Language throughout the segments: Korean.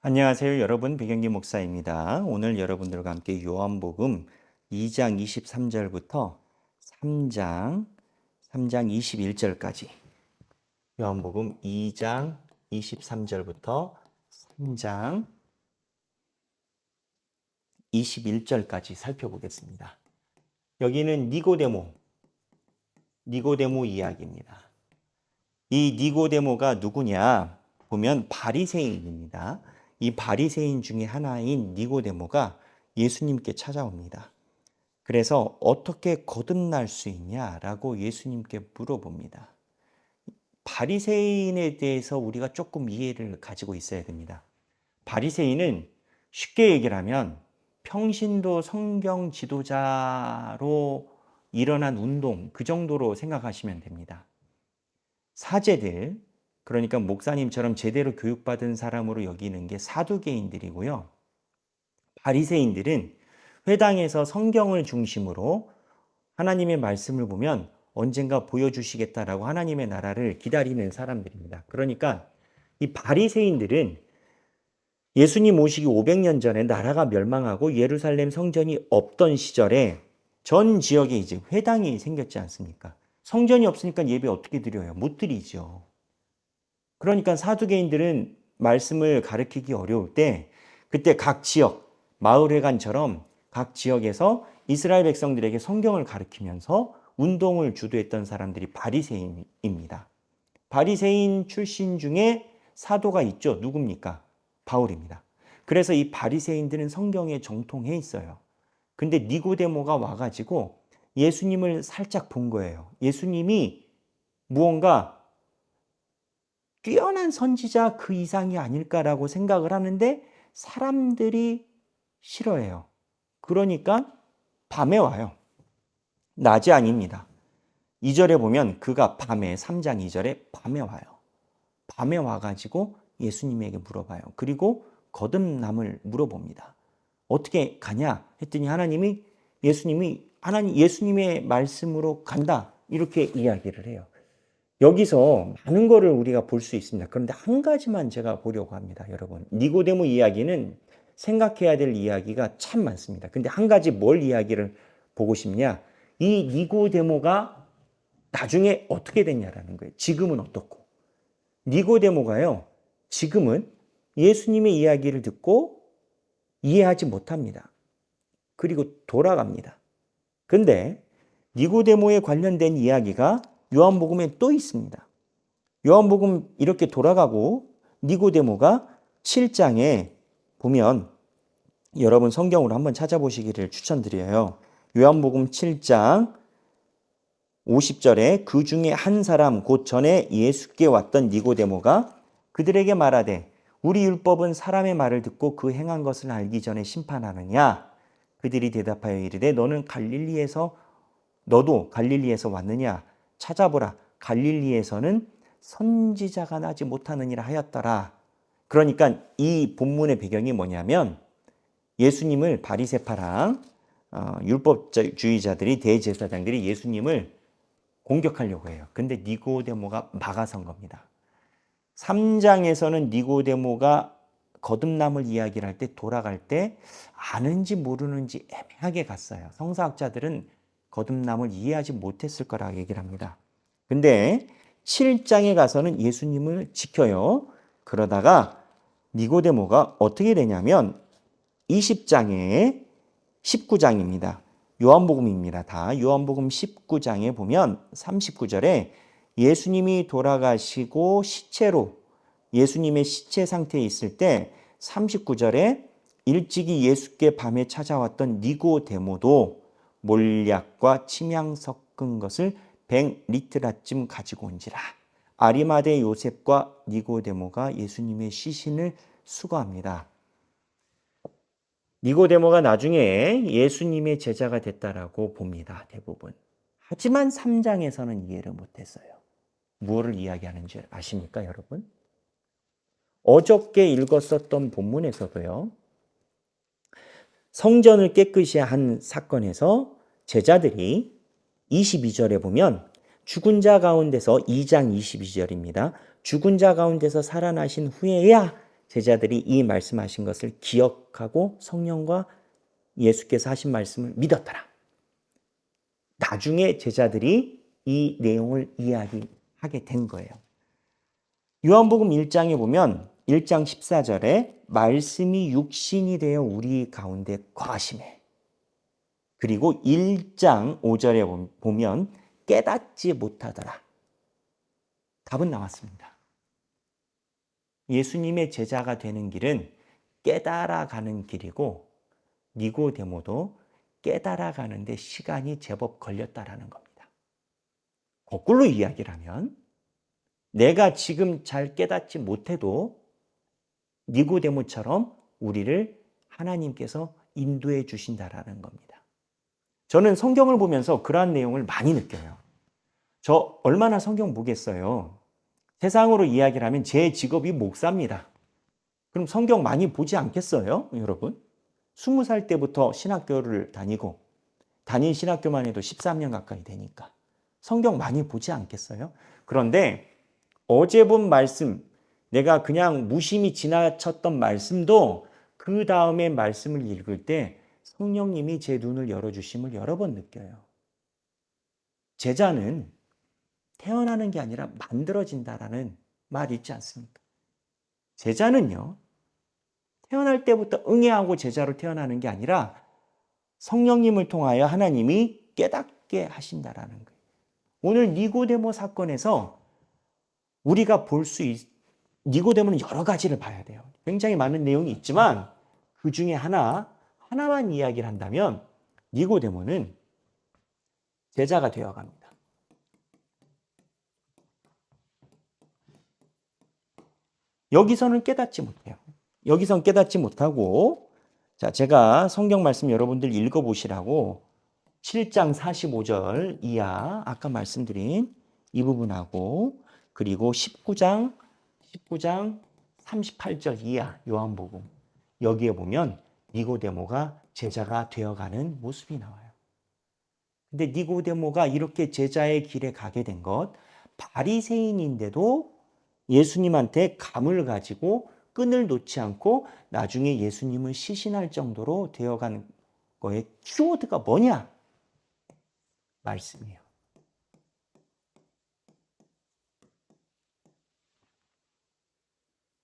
안녕하세요, 여러분. 백영기 목사입니다. 오늘 여러분들과 함께 요한복음 2장 23절부터 3장 21절까지 요한복음 2장 23절부터 3장 21절까지 살펴보겠습니다. 여기는 니고데모 이야기입니다. 이 니고데모가 누구냐 보면 바리새인입니다. 이 바리새인 중에 하나인 니고데모가 예수님께 찾아옵니다. 그래서 어떻게 거듭날 수 있냐라고 예수님께 물어봅니다. 바리새인에 대해서 우리가 조금 이해를 가지고 있어야 됩니다. 바리새인은 쉽게 얘기를 하면 평신도 성경 지도자로 일어난 운동, 그 정도로 생각하시면 됩니다. 사제들, 그러니까 목사님처럼 제대로 교육받은 사람으로 여기는 게 사두개인들이고요. 바리새인들은 회당에서 성경을 중심으로 하나님의 말씀을 보면 언젠가 보여주시겠다라고 하나님의 나라를 기다리는 사람들입니다. 그러니까 이 바리새인들은 예수님 오시기 500년 전에 나라가 멸망하고 예루살렘 성전이 없던 시절에 전 지역에 이제 회당이 생겼지 않습니까? 성전이 없으니까 예배 어떻게 드려요? 못 드리죠. 그러니까 사두개인들은 말씀을 가르치기 어려울 때 그때 각 지역, 마을회관처럼 각 지역에서 이스라엘 백성들에게 성경을 가르치면서 운동을 주도했던 사람들이 바리새인입니다. 바리새인 출신 중에 사도가 있죠. 누굽니까? 바울입니다. 그래서 이 바리새인들은 성경에 정통해 있어요. 근데 니고데모가 와가지고 예수님을 살짝 본 거예요. 예수님이 무언가 뛰어난 선지자 그 이상이 아닐까라고 생각을 하는데 사람들이 싫어해요. 그러니까 밤에 와요. 낮이 아닙니다. 2절에 보면 그가 밤에 3장 2절에 밤에 와요. 밤에 와가지고 예수님에게 물어봐요. 그리고 거듭남을 물어봅니다. 어떻게 가냐 했더니 예수님의 말씀으로 간다. 이렇게 이야기를 해요. 여기서 많은 거를 우리가 볼 수 있습니다. 그런데 한 가지만 제가 보려고 합니다, 여러분. 니고데모 이야기는 생각해야 될 이야기가 참 많습니다. 근데 한 가지 뭘 이야기를 보고 싶냐? 이 니고데모가 나중에 어떻게 됐냐라는 거예요. 지금은 어떻고. 니고데모가요, 지금은 예수님의 이야기를 듣고 이해하지 못합니다. 그리고 돌아갑니다. 근데 니고데모에 관련된 이야기가 요한복음에 또 있습니다. 요한복음 이렇게 돌아가고 니고데모가 7장에 보면 여러분 성경으로 한번 찾아보시기를 추천드려요. 요한복음 7장 50절에 그 중에 한 사람 곧 전에 예수께 왔던 니고데모가 그들에게 말하되 우리 율법은 사람의 말을 듣고 그 행한 것을 알기 전에 심판하느냐? 그들이 대답하여 이르되 너도 갈릴리에서 왔느냐? 찾아보라. 갈릴리에서는 선지자가 나지 못하느니라 하였더라. 그러니까 이 본문의 배경이 뭐냐면 예수님을 바리새파랑 율법주의자들이 대제사장들이 예수님을 공격하려고 해요. 근데 니고데모가 막아선 겁니다. 3장에서는 니고데모가 거듭남을 이야기를 할 때 돌아갈 때 아는지 모르는지 애매하게 갔어요. 성사학자들은 거듭남을 이해하지 못했을 거라고 얘기를 합니다. 근데 7장에 가서는 예수님을 지켜요. 그러다가 니고데모가 어떻게 되냐면 20장에 19장입니다. 요한복음입니다. 다 요한복음 19장에 보면 39절에 예수님이 돌아가시고 예수님의 시체 상태에 있을 때 39절에 일찍이 예수께 밤에 찾아왔던 니고데모도 몰약과 침향 섞은 것을 100리트라쯤 가지고 온지라. 아리마대 요셉과 니고데모가 예수님의 시신을 수거합니다. 니고데모가 나중에 예수님의 제자가 됐다라고 봅니다. 대부분. 하지만 3장에서는 이해를 못했어요. 무엇을 이야기하는지 아십니까, 여러분? 어저께 읽었었던 본문에서도요. 성전을 깨끗이 한 사건에서 제자들이 22절에 보면 죽은 자 가운데서 2장 22절입니다. 죽은 자 가운데서 살아나신 후에야 제자들이 이 말씀하신 것을 기억하고 성령과 예수께서 하신 말씀을 믿었더라. 나중에 제자들이 이 내용을 이야기하게 된 거예요. 요한복음 1장에 보면 1장 14절에 말씀이 육신이 되어 우리 가운데 거하시매. 그리고 1장 5절에 보면 깨닫지 못하더라. 답은 나왔습니다. 예수님의 제자가 되는 길은 깨달아가는 길이고 니고데모도 깨달아가는데 시간이 제법 걸렸다라는 겁니다. 거꾸로 이야기를 하면 내가 지금 잘 깨닫지 못해도 니고데모처럼 우리를 하나님께서 인도해 주신다라는 겁니다. 저는 성경을 보면서 그러한 내용을 많이 느껴요. 저 얼마나 성경 보겠어요. 세상으로 이야기를 하면 제 직업이 목사입니다. 그럼 성경 많이 보지 않겠어요, 여러분? 20살 때부터 신학교를 다니고 다닌 신학교만 해도 13년 가까이 되니까 성경 많이 보지 않겠어요? 그런데 어제 본 말씀, 내가 그냥 무심히 지나쳤던 말씀도 그 다음에 말씀을 읽을 때 성령님이 제 눈을 열어주심을 여러 번 느껴요. 제자는 태어나는 게 아니라 만들어진다라는 말 있지 않습니까? 제자는요, 태어날 때부터 응애하고 제자로 태어나는 게 아니라 성령님을 통하여 하나님이 깨닫게 하신다라는 거예요. 오늘 니고데모 사건에서 우리가 니고데모는 여러 가지를 봐야 돼요. 굉장히 많은 내용이 있지만 그 중에 하나만 이야기를 한다면 니고데모는 제자가 되어갑니다. 여기서는 깨닫지 못해요. 여기선 깨닫지 못하고, 자, 제가 성경 말씀 여러분들 읽어보시라고 7장 45절 이하 아까 말씀드린 이 부분하고 그리고 19장 38절 이하 요한복음 여기에 보면 니고데모가 제자가 되어가는 모습이 나와요. 근데 니고데모가 이렇게 제자의 길에 가게 된 것, 바리새인인데도 예수님한테 감을 가지고 끈을 놓지 않고 나중에 예수님을 시신할 정도로 되어간 거의 키워드가 뭐냐? 말씀이에요.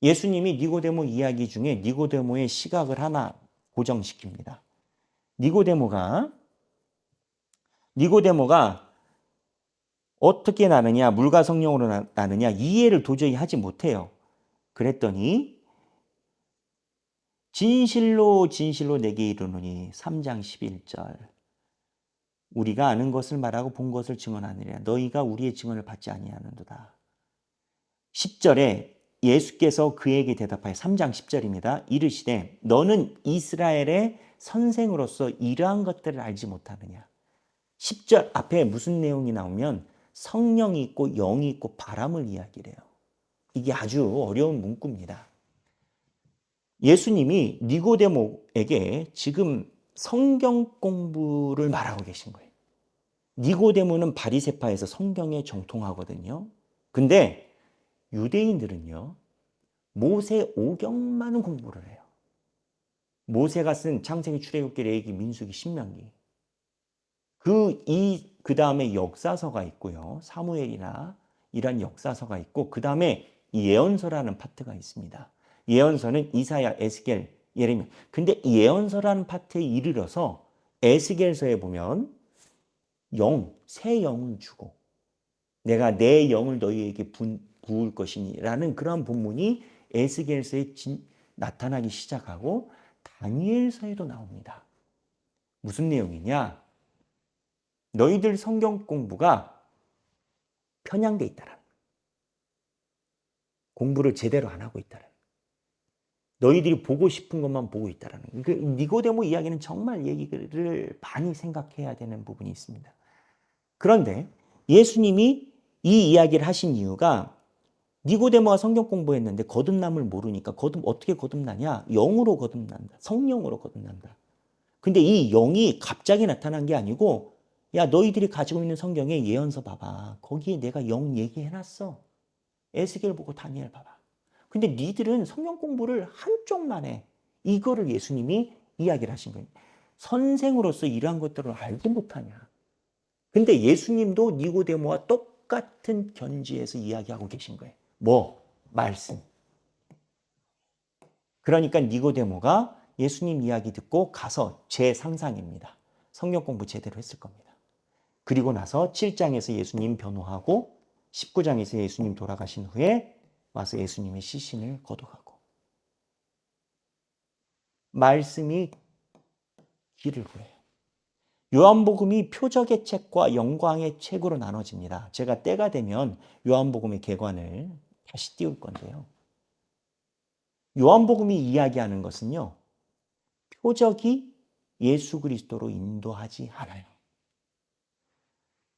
예수님이 니고데모 이야기 중에 니고데모의 시각을 하나 고정시킵니다. 니고데모가 어떻게 나느냐, 물과 성령으로 나느냐 이해를 도저히 하지 못해요. 그랬더니 진실로 진실로 내게 이르노니 3장 11절 우리가 아는 것을 말하고 본 것을 증언하느니라 너희가 우리의 증언을 받지 아니하는도다. 10절에 예수께서 그에게 대답하여 3장 10절입니다. 이르시되 너는 이스라엘의 선생으로서 이러한 것들을 알지 못하느냐. 10절 앞에 무슨 내용이 나오면 성령이 있고 영이 있고 바람을 이야기를 해요. 이게 아주 어려운 문구입니다. 예수님이 니고데모에게 지금 성경 공부를 말하고 계신 거예요. 니고데모는 바리새파에서 성경에 정통하거든요. 근데 유대인들은요, 모세 오경만은 공부를 해요. 모세가 쓴 창세기, 출애굽기, 레위기, 민수기, 신명기. 그 다음에 역사서가 있고요. 사무엘이나 이런 역사서가 있고, 그 다음에 예언서라는 파트가 있습니다. 예언서는 이사야, 에스겔, 예레미야. 근데 예언서라는 파트에 이르러서 에스겔서에 보면 새 영을 주고 내가 내 영을 너희에게 부을 것이니 라는 그런 본문이 에스겔서에 나타나기 시작하고 다니엘서에도 나옵니다. 무슨 내용이냐? 너희들 성경 공부가 편향돼 있다라는 거예요. 공부를 제대로 안 하고 있다라는 거예요. 너희들이 보고 싶은 것만 보고 있다라는 거예요. 니고데모 이야기는 정말 얘기를 많이 생각해야 되는 부분이 있습니다. 그런데 예수님이 이 이야기를 하신 이유가 니고데모가 성경 공부했는데 거듭남을 모르니까 어떻게 거듭나냐? 영으로 거듭난다. 성령으로 거듭난다. 근데 이 영이 갑자기 나타난 게 아니고 야 너희들이 가지고 있는 성경에 예언서 봐봐. 거기에 내가 영 얘기해놨어. 에스겔 보고 다니엘 봐봐. 근데 니들은 성경 공부를 한쪽만 해. 이거를 예수님이 이야기를 하신 거예요. 선생으로서 이러한 것들을 알고 못하냐. 근데 예수님도 니고데모와 똑같은 견지에서 이야기하고 계신 거예요. 뭐? 말씀. 그러니까 니고데모가 예수님 이야기 듣고 가서 제 상상입니다. 성경 공부 제대로 했을 겁니다. 그리고 나서 7장에서 예수님 변호하고 19장에서 예수님 돌아가신 후에 와서 예수님의 시신을 거둬가고 말씀이 길을 구해요. 요한복음이 표적의 책과 영광의 책으로 나눠집니다. 제가 때가 되면 요한복음의 개관을 다시 띄울 건데요. 요한복음이 이야기하는 것은요. 표적이 예수 그리스도로 인도하지 않아요.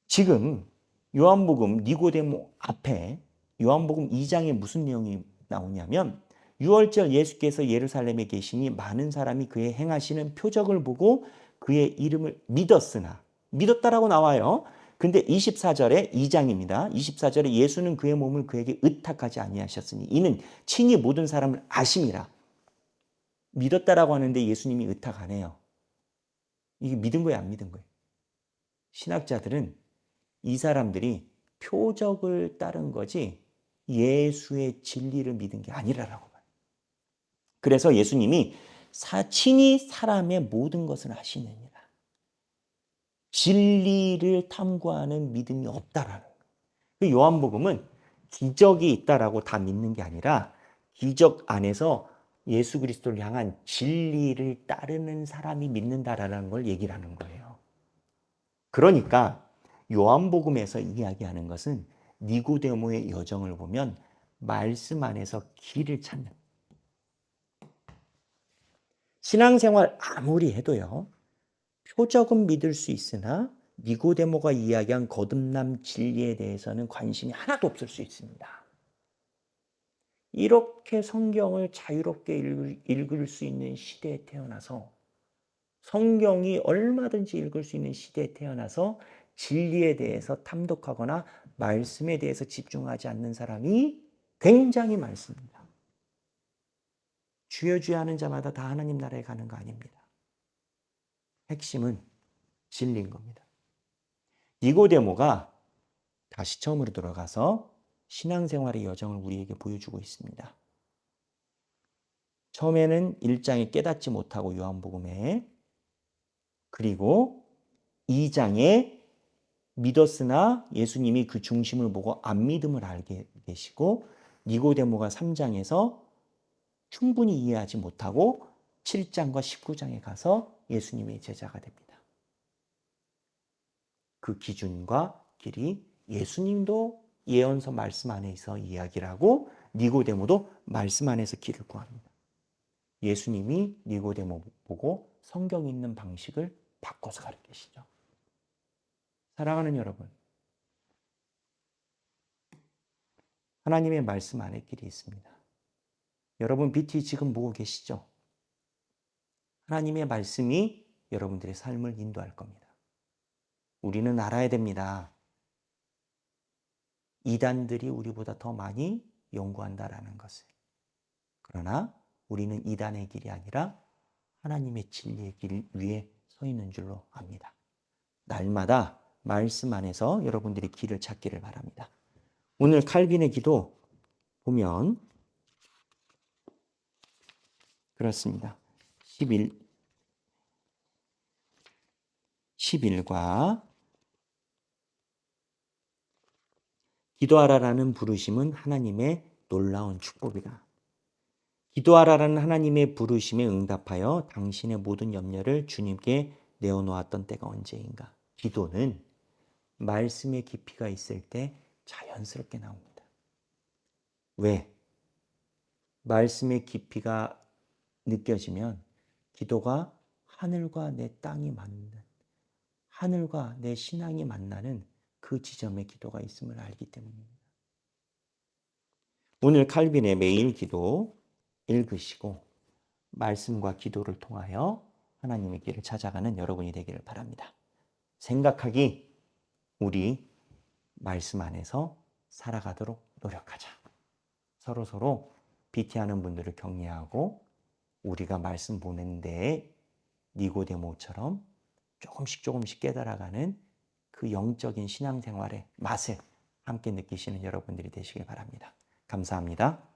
지금 요한복음 니고데모 앞에 요한복음 2장에 무슨 내용이 나오냐면 6월절 예수께서 예루살렘에 계시니 많은 사람이 그의 행하시는 표적을 보고 그의 이름을 믿었다라고 나와요. 근데 24절에 2장입니다. 24절에 예수는 그의 몸을 그에게 의탁하지 아니하셨으니 이는 친히 모든 사람을 아심이라. 믿었다라고 하는데 예수님이 의탁 안 해요. 이게 믿은 거예요, 안 믿은 거예요? 신학자들은 이 사람들이 표적을 따른 거지 예수의 진리를 믿은 게 아니라라고 봐요. 그래서 예수님이 친히 사람의 모든 것을 아시느니라. 진리를 탐구하는 믿음이 없다라는 거예요. 그 요한복음은 기적이 있다라고 다 믿는 게 아니라 기적 안에서 예수 그리스도를 향한 진리를 따르는 사람이 믿는다라는 걸 얘기를 하는 거예요. 그러니까 요한복음에서 이야기하는 것은 니고데모의 여정을 보면 말씀 안에서 길을 찾는 신앙생활 아무리 해도요. 표적은 믿을 수 있으나 니고데모가 이야기한 거듭남 진리에 대해서는 관심이 하나도 없을 수 있습니다. 이렇게 성경을 자유롭게 읽을 수 있는 시대에 태어나서 성경이 얼마든지 읽을 수 있는 시대에 태어나서 진리에 대해서 탐독하거나 말씀에 대해서 집중하지 않는 사람이 굉장히 많습니다. 주여 주여 하는 자마다 다 하나님 나라에 가는 거 아닙니다. 핵심은 진리인 겁니다. 니고데모가 다시 처음으로 돌아가서 신앙생활의 여정을 우리에게 보여주고 있습니다. 처음에는 1장에 깨닫지 못하고 요한복음에 그리고 2장에 믿었으나 예수님이 그 중심을 보고 안 믿음을 알게 계시고 니고데모가 3장에서 충분히 이해하지 못하고 7장과 19장에 가서 예수님의 제자가 됩니다. 그 기준과 길이 예수님도 예언서 말씀 안에서 이야기를 하고 니고데모도 말씀 안에서 길을 구합니다. 예수님이 니고데모 보고 성경 읽는 방식을 바꿔서 가르치시죠. 사랑하는 여러분, 하나님의 말씀 안에 길이 있습니다. 여러분 BT 지금 보고 계시죠? 하나님의 말씀이 여러분들의 삶을 인도할 겁니다. 우리는 알아야 됩니다. 이단들이 우리보다 더 많이 연구한다라는 것을. 그러나 우리는 이단의 길이 아니라 하나님의 진리의 길 위에 서 있는 줄로 압니다. 날마다 말씀 안에서 여러분들이 길을 찾기를 바랍니다. 오늘 칼빈의 기도 보면 그렇습니다. 11과 기도하라라는 부르심은 하나님의 놀라운 축복이다. 기도하라라는 하나님의 부르심에 응답하여 당신의 모든 염려를 주님께 내어놓았던 때가 언제인가? 기도는 말씀의 깊이가 있을 때 자연스럽게 나옵니다. 왜? 말씀의 깊이가 느껴지면 기도가 하늘과 내 땅이 맞는, 하늘과 내 신앙이 만나는 그 지점에 기도가 있음을 알기 때문입니다. 오늘 칼빈의 매일 기도 읽으시고 말씀과 기도를 통하여 하나님의 길을 찾아가는 여러분이 되기를 바랍니다. 생각하기 우리 말씀 안에서 살아가도록 노력하자. 서로 BT하는 분들을 격려하고 우리가 말씀 보는 데에 니고데모처럼 조금씩 깨달아가는 그 영적인 신앙생활의 맛을 함께 느끼시는 여러분들이 되시길 바랍니다. 감사합니다.